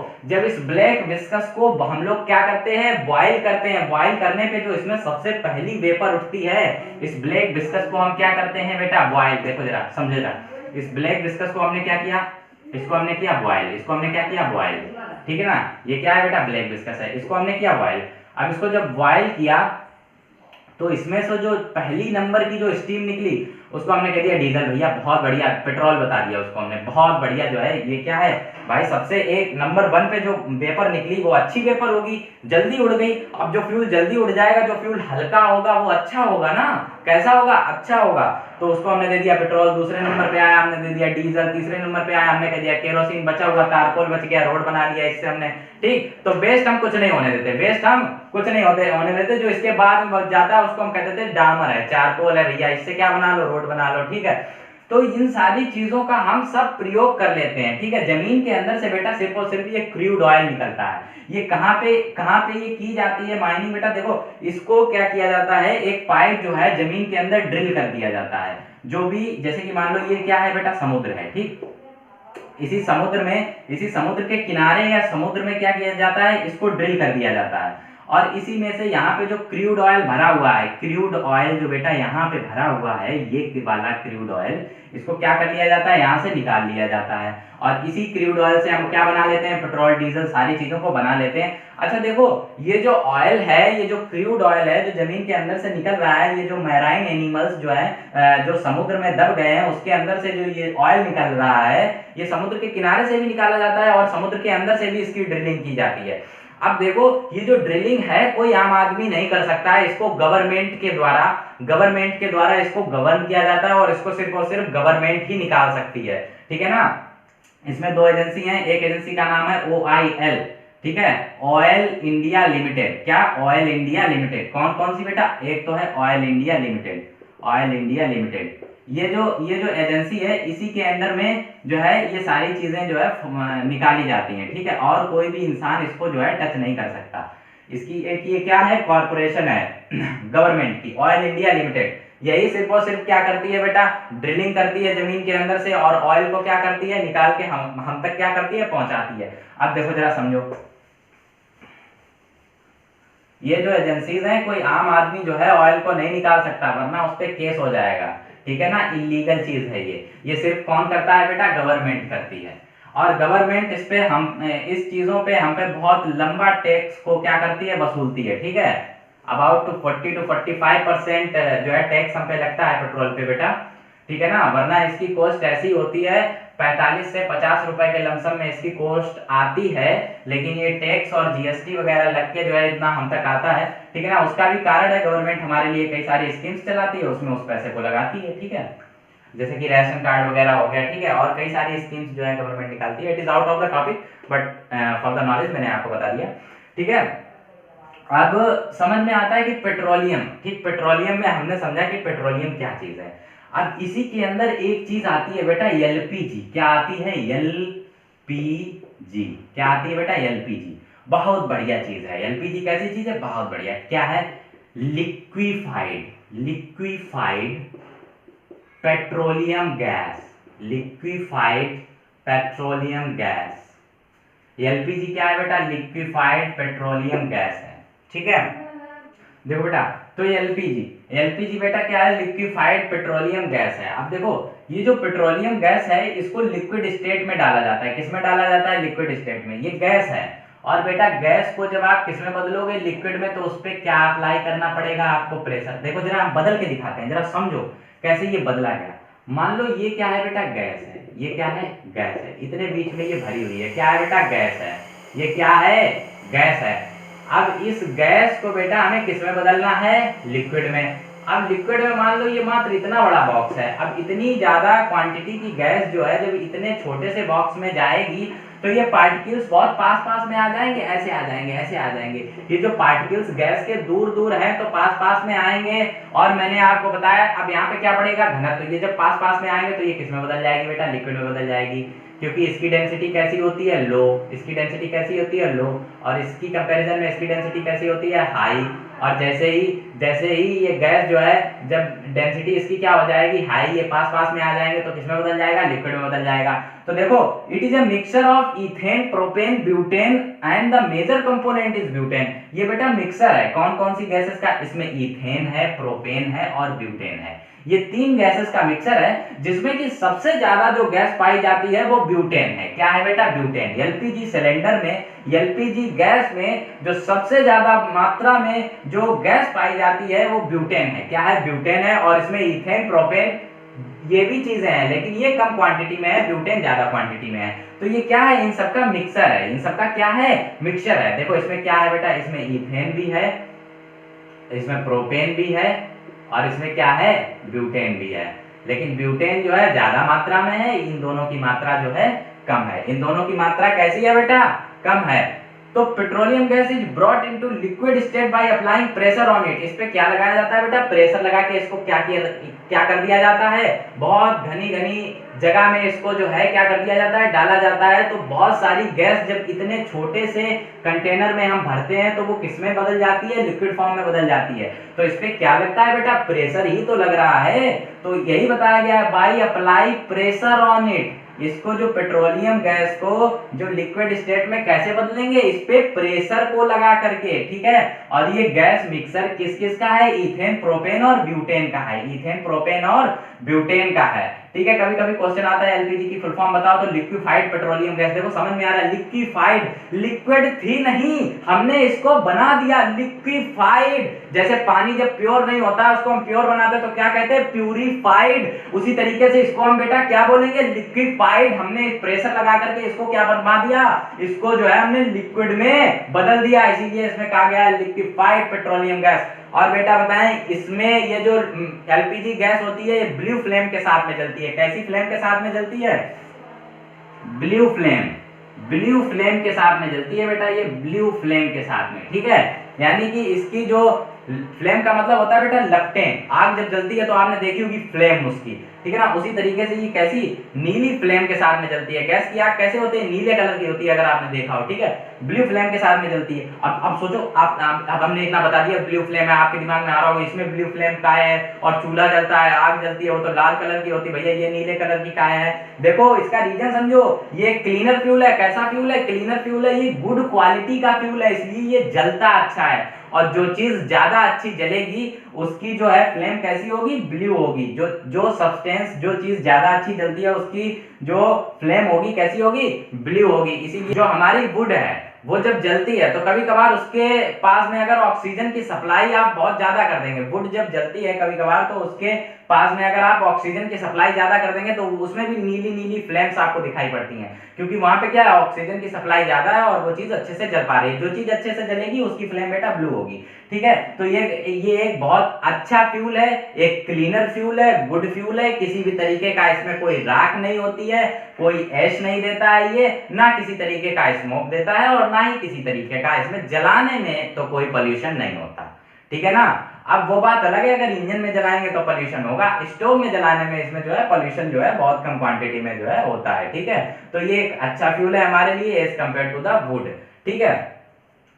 हम लोग क्या करते हैं, बॉईल करते हैं। बॉईल करने पे जो इसमें सबसे पहली वेपर उठती है, इस ब्लैक विस्कस को हम क्या करते हैं बेटा, बॉईल। देखो जरा समझे जरा, इस ब्लैक विस्कस को हमने क्या किया, इसको हमने किया बॉईल। इसको हमने क्या किया, बॉईल, ठीक है ना। ये क्या है बेटा, ब्लैक विस्कस है, इसको हमने किया बॉईल। अब इसको जब बॉईल किया तो इसमें से जो पहली नंबर की जो स्टीम निकली उसको हमने कह दिया डीजल। भैया बहुत बढ़िया, पेट्रोल बता दिया उसको हमने, बहुत बढ़िया। जो है ये क्या है भाई, सबसे एक नंबर 1 पे जो वेपर निकली वो अच्छी वेपर होगी, जल्दी उड़ गई। अब जो फ्यूल जल्दी उड़ जाएगा, जो फ्यूल हल्का होगा वो अच्छा होगा ना। कैसा होगा, अच्छा होगा। तो उसको हमने दे दिया पेट्रोल। दूसरे नंबर पे आया, हमने दे दिया डीजल। तीसरे नंबर पे आया, हमने कह दिया केरोसिन। बचा हुआ तारकोल बच गया, रोड बना लिया इससे हमने, ठीक। तो वेस्ट हम कुछ नहीं होने देते, वेस्ट हम कुछ नहीं होने देते। जो इसके बाद में बच जाता है उसको हम कहते थे डामर है, चारकोल है भैया, इससे क्या बना लो, रोड बना लो, ठीक है। तो इन सारी चीजों का हम सब प्रयोग कर लेते हैं, ठीक है। जमीन के अंदर से बेटा सिर्फ और सिर्फ ये क्रूड ऑयल निकलता है। ये कहाँ पे ये की जाती है माइनिंग बेटा, देखो इसको क्या किया जाता है, एक पाइप जो है जमीन के अंदर ड्रिल कर दिया जाता है। जो भी, जैसे कि मान लो ये क्या है बेटा, समुद्र है, ठीक। इसी समुद्र के किनारे या समुद्र में क्या किया जाता है, इसको ड्रिल कर दिया जाता है। और इसी में से यहाँ पे जो क्रूड ऑयल भरा हुआ है, क्रूड ऑयल जो बेटा यहाँ पे भरा हुआ है, ये वाला क्रूड ऑयल, इसको क्या कर लिया जाता है, यहाँ से निकाल लिया जाता है और इसी क्रूड ऑयल से हम क्या बना लेते हैं, पेट्रोल डीजल सारी चीजों को बना लेते हैं। अच्छा देखो, ये जो ऑयल है, ये जो क्रूड ऑयल है जो जमीन के अंदर से निकल रहा है, ये जो मैराइन एनिमल्स जो है जो समुद्र में दब गए हैं उसके अंदर से जो ये ऑयल निकल रहा है, ये समुद्र के किनारे से भी निकाला जाता है और समुद्र के अंदर से भी इसकी ड्रिलिंग की जाती है। अब देखो, ये जो ड्रिलिंग है कोई आम आदमी नहीं कर सकता है, इसको गवर्नमेंट के द्वारा इसको गवर्न किया जाता है और इसको सिर्फ और सिर्फ गवर्नमेंट ही निकाल सकती है, ठीक है ना। इसमें दो एजेंसी हैं, एक एजेंसी का नाम है OIL, ठीक है, ऑयल इंडिया लिमिटेड। क्या, ऑयल इंडिया लिमिटेड। कौन कौन सी बेटा, एक तो है oil India limited, oil India limited. ये जो एजेंसी है, इसी के अंडर में जो है ये सारी चीजें जो है निकाली जाती हैं, ठीक है, और कोई भी इंसान इसको जो है टच नहीं कर सकता। इसकी एक ये क्या है, कॉर्पोरेशन है गवर्नमेंट की, ऑयल इंडिया लिमिटेड। यही सिर्फ और सिर्फ क्या करती है बेटा, ड्रिलिंग करती है जमीन के अंदर से और ऑयल को क्या करती है, निकाल के हम तक क्या करती है, पहुंचाती है। अब देखो जरा समझो, ये जो एजेंसीज हैं, कोई आम आदमी जो है ऑयल को नहीं निकाल सकता, वरना उस पर केस हो जाएगा, ठीक है ना, इलीगल चीज है ये सिर्फ कौन करता है बेटा, गवर्नमेंट करती है। और गवर्नमेंट इस पे इस चीजों पे हम पे बहुत लंबा टैक्स को क्या करती है, वसूलती है, ठीक है। अबाउट 40 to 45% जो है टैक्स हम पे लगता है पेट्रोल पे बेटा, ठीक है ना, वरना इसकी कॉस्ट ऐसी होती है 45 से 50 रुपए के लमसम में इसकी कॉस्ट आती है, लेकिन ये टैक्स और GST वगैरह लग के जो है इतना हम तक आता है, ठीक है ना। उसका भी कारण है, गवर्नमेंट हमारे लिए कई सारी स्कीम्स चलाती है, उसमें उस पैसे को लगाती है, ठीक है, जैसे कि राशन कार्ड वगैरह हो गया, ठीक है, और कई सारी स्कीम्स जो है गवर्नमेंट निकालती है। It is out of the topic, but for the knowledge मैंने आपको बता दिया, ठीक है। अब समझ में आता है कि पेट्रोलियम, ठीक, पेट्रोलियम में हमने समझा कि पेट्रोलियम क्या चीज है। अब इसी के अंदर एक चीज आती है बेटा, LPG। क्या आती है, LPG। क्या आती है बेटा, LPG। बहुत बढ़िया चीज है LPG। कैसी चीज है, बहुत बढ़िया। क्या है, liquefied petroleum gas, liquefied petroleum gas. LPG क्या है बेटा, लिक्विफाइड पेट्रोलियम गैस है, ठीक है। देखो बेटा, तो ये LPG बेटा क्या है, लिक्विफाइड पेट्रोलियम गैस है। अब देखो, ये जो पेट्रोलियम गैस है इसको लिक्विड स्टेट में डाला जाता है। किस में डाला जाता है, लिक्विड स्टेट में। ये गैस है और बेटा गैस को जब आप किस में बदलोगे, लिक्विड में, तो उस पर क्या अप्लाई करना पड़ेगा आपको, प्रेशर। देखो जरा हम बदल के दिखाते हैं, जरा समझो कैसे ये बदला गया। मान लो ये क्या है बेटा, गैस है। ये क्या है, गैस है। इतने बीच में ये भरी हुई है, क्या है बेटा, गैस है। ये क्या है, गैस है। अब इस गैस को बेटा हमें किस में बदलना है, लिक्विड में। अब लिक्विड में मान लो ये मात्र इतना बड़ा बॉक्स है। अब इतनी ज्यादा क्वांटिटी की गैस जो है जब इतने छोटे से बॉक्स में जाएगी तो ये पार्टिकल्स बहुत पास पास में आ जाएंगे, ऐसे आ जाएंगे, ऐसे आ जाएंगे। ये जो पार्टिकल्स गैस के दूर दूर हैं तो पास पास में आएंगे। और मैंने आपको बताया, अब यहाँ पे क्या पड़ेगा, घनत्व। तो ये जब पास पास में आएंगे तो ये किस में बदल जाएगी बेटा, लिक्विड में बदल जाएगी, क्योंकि इसकी डेंसिटी कैसी होती है, लो। इसकी डेंसिटी कैसी होती है, लो। और इसकी कंपैरिजन में इसकी डेंसिटी कैसी होती है, हाई। और जैसे ही ये गैस जो है, जब डेंसिटी इसकी क्या हो जाएगी, हाई, ये पास पास में आ जाएंगे तो किसमें बदल जाएगा, लिक्विड में बदल जाएगा। तो देखो, it is a mixture of ethane, propane, butane and the major component is butane. ये बेटा मिक्सर है कौन कौन सी गैसेस का, इसमें इथेन है, प्रोपेन है और ब्यूटेन है। ये तीन गैसेस का मिक्सर है, जिसमें कि सबसे ज्यादा जो गैस पाई जाती है वो ब्यूटेन है। क्या है बेटा, ब्यूटेन। एलपीजी सिलेंडर में, एलपीजी गैस में जो सबसे ज्यादा मात्रा में जो गैस पाई जाती है वो ब्यूटेन है। क्या है, ब्यूटेन है। और इसमें इथेन, प्रोपेन, ये भी चीजें हैं, लेकिन ये कम क्वांटिटी में है, ब्यूटेन ज्यादा क्वांटिटी में है। तो ये क्या है, इन सबका मिक्सर है, इन सबका क्या है, मिक्सचर है। देखो इसमें क्या है बेटा, इसमें इथेन भी है, इसमें प्रोपेन भी है और इसमें क्या है, ब्यूटेन भी है। लेकिन ब्यूटेन जो है ज्यादा मात्रा में है, इन दोनों की मात्रा जो है कम है। इन दोनों की मात्रा कैसी है बेटा, कम है। तो petroleum gas is brought into liquid state by applying pressure on it. इस पे क्या लगाया जाता है बेटा, प्रेशर लगा के इसको क्या कर दिया जाता है, बहुत घनी जगह में इसको जो है क्या कर दिया जाता है, डाला जाता है। तो बहुत सारी गैस जब इतने छोटे से कंटेनर में हम भरते हैं तो वो किस में बदल जाती है, लिक्विड फॉर्म में बदल जाती है। तो इस पे क्या लगता है बेटा, प्रेशर ही तो लग रहा है। तो यही बताया गया है, bye apply pressure on it. इसको जो पेट्रोलियम गैस को जो लिक्विड स्टेट में कैसे बदलेंगे, इस पे प्रेशर को लगा करके, ठीक है। और ये गैस मिक्सर किस किस का है, इथेन, प्रोपेन और ब्यूटेन का है, इथेन, प्रोपेन और ब्यूटेन का है, ठीक है। कभी कभी क्वेश्चन आता है एलपीजी की फुल फॉर्म बताओ, तो लिक्विफाइड पेट्रोलियम गैस। देखो समझ में आ रहा है, लिक्विफाइड, लिक्विड थी नहीं, हमने इसको बना दिया लिक्विफाइड। जैसे पानी जब प्योर नहीं होता उसको हम प्योर बनाते हैं तो क्या कहते हैं, प्यूरिफाइड। उसी तरीके से इसको हम बेटा क्या बोलेंगे, लिक्विफाइड। हमने प्रेशर लगा करके इसको क्या बना दिया, इसको जो है हमने लिक्विड में बदल दिया, इसीलिए इसमें कहा गया है लिक्विफाइड पेट्रोलियम गैस। और बेटा बताएं, इसमें ये जो एलपीजी गैस होती है ये ब्लू फ्लेम के साथ में जलती है। कैसी फ्लेम के साथ में जलती है, ब्लू फ्लेम, ब्लू फ्लेम के साथ में जलती है बेटा, ये ब्लू फ्लेम के साथ में, ठीक है। यानी कि इसकी जो फ्लेम का मतलब होता है बेटा लपटें, आग जब जलती है तो आपने देखी होगी फ्लेम उसकी, ठीक है ना। उसी तरीके से ये कैसी, नीली फ्लेम के साथ में जलती है। गैस की आग कैसे होती है, नीले कलर की होती है, अगर आपने देखा हो, ठीक है। ब्लू फ्लेम के साथ में जलती है। अब सोचो आप हमने इतना बता दिया ब्लू फ्लेम है, आपके दिमाग में आ रहा होगा इसमें ब्लू फ्लेम का है, और चूल्हा जलता है, आग जलती है, वो तो लाल कलर की होती है, भैया ये नीले कलर की काय है। देखो इसका रीजन समझो, ये क्लीनर फ्यूल है। कैसा फ्यूल है, क्लीनर फ्यूल है, ये गुड क्वालिटी का फ्यूल है, इसलिए ये जलता अच्छा है। और जो चीज ज्यादा अच्छी जलेगी उसकी जो है फ्लेम कैसी होगी, ब्लू होगी। जो सब्सटेंस, जो चीज ज्यादा अच्छी जलती है उसकी जो फ्लेम होगी कैसी होगी, ब्लू होगी। इसीलिए जो हमारी वुड है वो जब जलती है तो कभी कभार उसके पास में अगर ऑक्सीजन की सप्लाई आप बहुत ज्यादा कर देंगे, वुड जब जलती है कभी कभार तो उसके पास में अगर आप ऑक्सीजन की सप्लाई ज्यादा कर देंगे तो उसमें भी नीली नीली फ्लेम्स आपको दिखाई पड़ती हैं, क्योंकि वहां पे क्या है, ऑक्सीजन की सप्लाई ज्यादा है और वो चीज अच्छे से जल पा रही है। जो चीज अच्छे से जलेगी उसकी फ्लेम बेटा ब्लू होगी, ठीक है। तो ये एक बहुत अच्छा फ्यूल है, एक क्लीनर फ्यूल है, गुड फ्यूल है। किसी भी तरीके का इसमें कोई राख नहीं होती है, कोई ऐश नहीं देता है, ये ना किसी तरीके का स्मोक देता है और ना ही किसी तरीके का इसमें जलाने में तो कोई पोल्यूशन नहीं होता, ठीक है ना। अब वो बात अलग है, अगर इंजन में जलाएंगे तो पोल्यूशन होगा, स्टोव में जलाने में इसमें जो है पोल्यूशन जो है बहुत कम क्वांटिटी में जो है होता है, ठीक है। तो ये एक अच्छा फ्यूल है हमारे लिए as compare to the wood, ठीक है।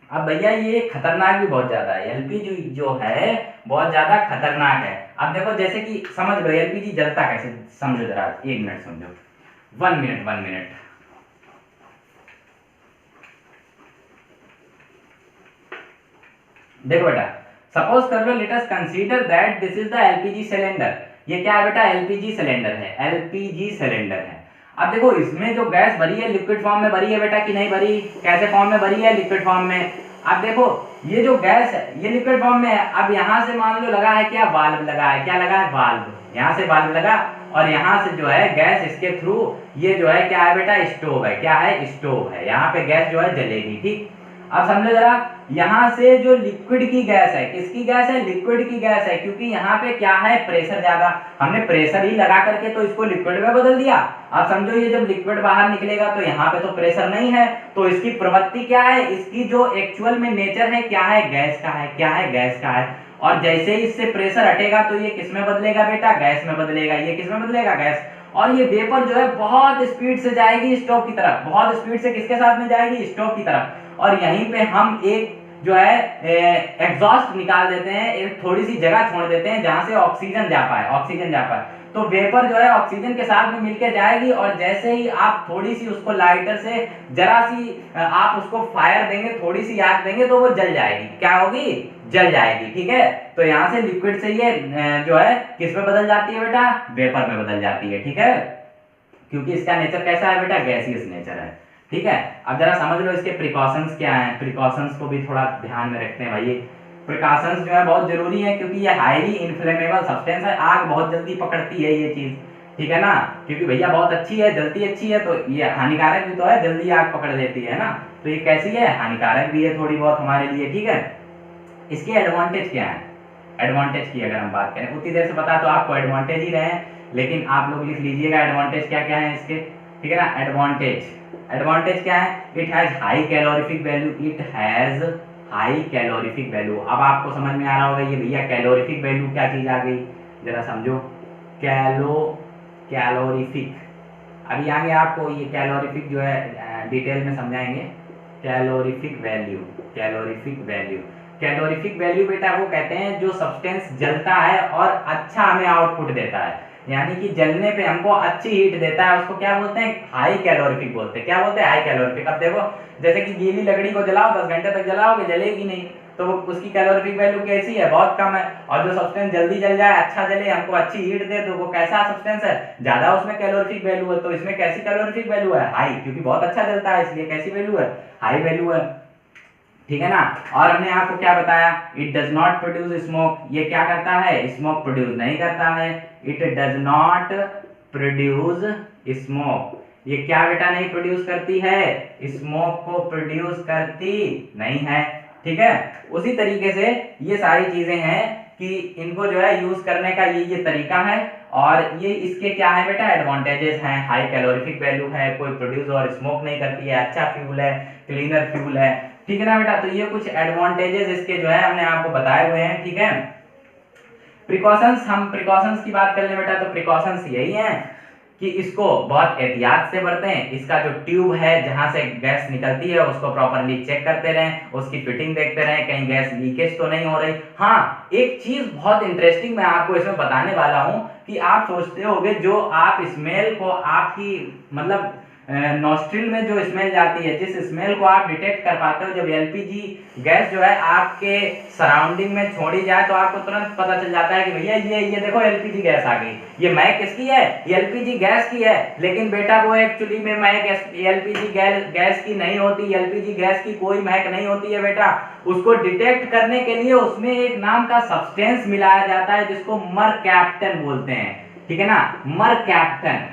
अब भैया ये खतरनाक भी बहुत ज्यादा है, एलपीजी जो है बहुत ज्यादा खतरनाक है। अब देखो जैसे कि समझ लो एलपीजी जलता कैसे, समझो जरा, 1 मिनट समझो, 1 मिनट 1 मिनट। देखो बेटा, सपोज कर लो, let us consider that this is the LPG cylinder. ये क्या है बेटा, एलपीजी सिलेंडर है, एलपीजी सिलेंडर है। अब देखो इसमें जो गैस भरी है लिक्विड फॉर्म में भरी है बेटा कि नहीं भरी, कैसे फॉर्म में भरी है, लिक्विड फॉर्म में। अब देखो ये जो गैस है ये लिक्विड फॉर्म में है। अब यहां से मान लो लगा है क्या, वाल्व लगा है, क्या लगा है, वाल्व, यहां से वाल्व लगा और यहां से जो है गैस इसके थ्रू, ये जो है क्या है बेटा, स्टोव है, क्या है, स्टोव है, यहाँ पे गैस जो है जलेगी, ठीक। अब समझो जरा, यहां से जो लिक्विड की गैस है, किसकी गैस है, लिक्विड की गैस है, क्योंकि यहाँ पे क्या है, प्रेशर ज्यादा, हमने प्रेशर ही लगा करके तो इसको लिक्विड में बदल दिया। अब समझो ये जब लिक्विड बाहर निकलेगा तो यहाँ पे तो प्रेशर नहीं है, तो इसकी प्रवृत्ति क्या है, इसकी जो एक्चुअल में नेचर है क्या है, गैस का है, क्या है, गैस का है। और जैसे ही इससे प्रेशर हटेगा तो ये किस में बदलेगा बेटा, गैस में बदलेगा। ये किस में बदलेगा, गैस। और ये वेपर जो है बहुत स्पीड से जाएगी स्टोव की तरफ, बहुत स्पीड से किसके साथ में जाएगी, स्टोव की तरफ। और यहीं पे हम एक जो है एग्जॉस्ट निकाल देते हैं, एक थोड़ी सी जगह छोड़ देते हैं जहां से ऑक्सीजन जा पाए, ऑक्सीजन जा पाए। तो वेपर जो है ऑक्सीजन के साथ में मिलकर जाएगी और जैसे ही आप थोड़ी सी उसको लाइटर से जरा सी आप उसको फायर देंगे, थोड़ी सी आग देंगे तो वो जल जाएगी, क्या होगी, जल जाएगी, ठीक है। तो यहाँ से लिक्विड से ये जो है किस में बदल जाती है बेटा, वेपर में बदल जाती है, ठीक है, क्योंकि इसका नेचर कैसा है बेटा, गैसियस नेचर है, ठीक है। अब जरा समझ लो इसके प्रिकॉशंस क्या हैं, प्रिकॉशंस को भी थोड़ा ध्यान में रखते हैं भाई। प्रिकॉशंस जो है बहुत जरूरी है क्योंकि ये हाईली इन्फ्लेमेबल सब्सटेंस है, आग बहुत जल्दी पकड़ती है ये चीज, ठीक है ना, क्योंकि भैया बहुत अच्छी है, जल्दी अच्छी है, तो ये हानिकारक भी तो है, जल्दी आग पकड़ लेती है ना, तो ये कैसी है, हानिकारक भी है थोड़ी बहुत हमारे लिए, ठीक है। इसके एडवांटेज क्या है, एडवांटेज की अगर हम बात करें, उतनी देर से पता तो आपको एडवांटेज ही रहे, लेकिन आप लोग लिख लीजिएगा एडवांटेज क्या क्या है इसके, ठीक है ना। एडवांटेज क्या है, it has high calorific value, it has high calorific value. अब आपको समझ में आ रहा होगा ये भैया कैलोरीफिक वैल्यू क्या चीज आ गई, जरा समझो, कैलोरीफिक। अभी आगे आपको ये कैलोरीफिक जो है डिटेल में समझाएंगे। Calorific value, calorific value, calorific value बेटा वो कहते हैं जो सब्सटेंस जलता है और अच्छा हमें आउटपुट देता है। यानी कि जलने पे हमको अच्छी हीट देता है, उसको क्या बोलते हैं, हाई कैलोरीफिक बोलते हैं। क्या बोलते हैं, हाई कैलोरीफिक। अब देखो जैसे कि गीली लकड़ी को जलाओ 10 घंटे तक जलाओगे जलेगी नहीं, तो उसकी कैलोरीफिक वैल्यू कैसी है, बहुत कम है। और जो सब्सटेंस जल्दी जल जाए, अच्छा जले, हमको अच्छी हीट दे, तो वो कैसा सब्सटेंस है, ज्यादा उसमें कैलोरीफिक वैल्यू है। तो इसमें कैसी कैलोरीफिक वैल्यू है, हाई, क्योंकि बहुत अच्छा जलता है इसलिए कैसी वैल्यू है, हाई वैल्यू है। ठीक है ना। और हमने आपको क्या बताया, it does not produce smoke, ये क्या करता है, स्मोक प्रोड्यूस नहीं करता है। It does not produce smoke, ये क्या बेटा नहीं प्रोड्यूस करती है, स्मोक को प्रोड्यूस करती नहीं है। ठीक है। उसी तरीके से ये सारी चीजें हैं कि इनको जो है यूज करने का ये तरीका है। और ये इसके क्या है बेटा, एडवांटेजेस हैं, हाई कैलोरीफिक वैल्यू है, कोई प्रोड्यूस और स्मोक नहीं करती है, अच्छा फ्यूल है, क्लीनर फ्यूल है। ठीक है ना बेटा। तो ये कुछ एडवांटेजेस इसके जो है हमने आपको बताए हुए हैं। ठीक है। प्रिकॉशंस, हम प्रिकॉशंस की बात कर ले बेटा, तो प्रिकॉशंस यही हैं कि इसको बहुत एहतियात से बरतें, इसका जो ट्यूब है जहां से गैस निकलती है उसको प्रॉपर्ली चेक करते रहें, उसकी फिटिंग देखते रहें, कहीं गैस लीकेज तो नहीं हो रही। हाँ, एक चीज बहुत इंटरेस्टिंग मैं आपको इसमें बताने वाला हूं कि आप सोचते होंगे जो आप स्मेल को आपकी मतलब नॉस्ट्रिल में जो स्मेल जाती है, जिस स्मेल को आप डिटेक्ट कर पाते हो जब एलपीजी गैस जो है आपके सराउंडिंग में छोड़ी जाए, तो आपको तुरंत पता चल जाता है कि भैया ये देखो एलपीजी गैस आ गई। ये महक किसकी है, एलपीजी गैस की है। लेकिन बेटा वो एक्चुअली में महक एलपीजी गैस की नहीं होती, एलपीजी गैस की कोई महक नहीं होती है बेटा। उसको डिटेक्ट करने के लिए उसमें एक नाम का सब्सटेंस मिलाया जाता है जिसको मरकैप्टन बोलते हैं। ठीक है ना, मरकैप्टन।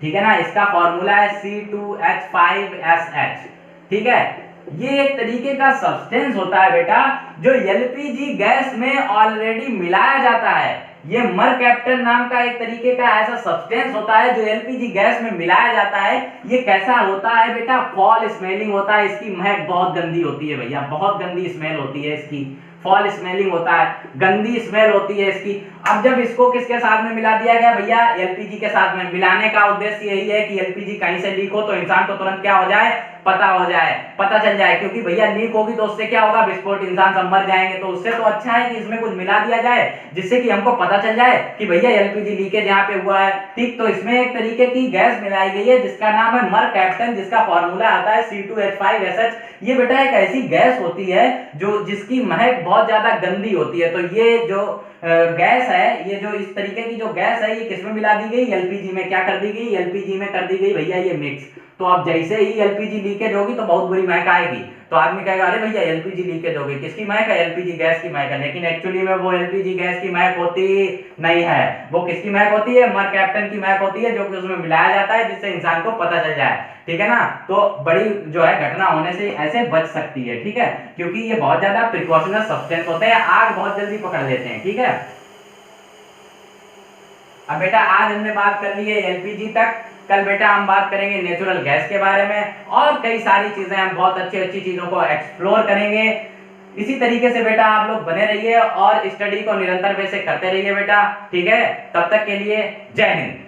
ठीक है ना, इसका फॉर्मूला है C2H5SH। ठीक है। ये एक तरीके का सब्सटेंस होता है बेटा जो एलपीजी गैस में ऑलरेडी मिलाया जाता है। ये मरकैप्टन नाम का एक तरीके का ऐसा सब्सटेंस होता है जो एलपीजी गैस में मिलाया जाता है। ये कैसा होता है बेटा, फॉल स्मेलिंग होता है, इसकी महक बहुत गंदी होती है भैया, बहुत गंदी स्मेल होती है इसकी, फॉल स्मेलिंग होता है, गंदी स्मेल होती है इसकी। अब जब इसको किसके साथ में मिला दिया गया भैया, एलपीजी के साथ में। मिलाने का उद्देश्य यही है कि एलपीजी कहीं से लीक हो तो इंसान को तुरंत क्या हो जाए, पता हो जाए, पता चल जाए। क्योंकि भैया लीक होगी तो उससे क्या होगा, विस्फोट, इंसान सब मर जाएंगे। तो उससे तो अच्छा है कि इसमें कुछ मिला दिया जाए जिससे कि हमको पता चल जाए कि भैया एलपीजी लीकेज यहाँ पे हुआ है। ठीक, तो इसमें एक तरीके की गैस मिलाई गई है जिसका नाम है मरकैप्टन, जिसका फॉर्मूला आता है C2H5SH। ये बेटा एक ऐसी गैस होती है जो जिसकी महक बहुत ज्यादा गंदी होती है। तो ये जो गैस है, ये जो इस तरीके की जो गैस है, ये किसमें मिला दी गई, एलपीजी में। क्या कर दी गई, एलपीजी में कर दी गई भैया ये मिक्स। तो अब जैसे ही एलपीजी लीकेज होगी तो बहुत बुरी महक आएगी, तो आदमी कहेगा अरे भैया एलपीजी लीकेज हो गई, किसकी महक है, एलपीजी गैस की महक है। लेकिन एक्चुअली में वो एलपीजी गैस की महक होती नहीं है, वो किसकी महक होती है, मरकैप्टन की महक होती है, जो कि उसमें मिलाया जाता है जिससे इंसान को पता चल जाए। ठीक है ना। तो बड़ी जो है घटना होने से ऐसे बच सकती है। ठीक है, क्योंकि ये बहुत ज्यादा प्रिकॉशनल सब्सटेंस होते हैं, आग बहुत जल्दी पकड़ लेते हैं। ठीक है। अब बेटा आज हमने बात कर ली है एलपीजी तक, कल बेटा हम बात करेंगे नेचुरल गैस के बारे में और कई सारी चीजें, हम बहुत अच्छी अच्छी चीजों को एक्सप्लोर करेंगे। इसी तरीके से बेटा आप लोग बने रहिए और स्टडी को निरंतर वैसे करते रहिए बेटा। ठीक है, तब तक के लिए जय हिंद।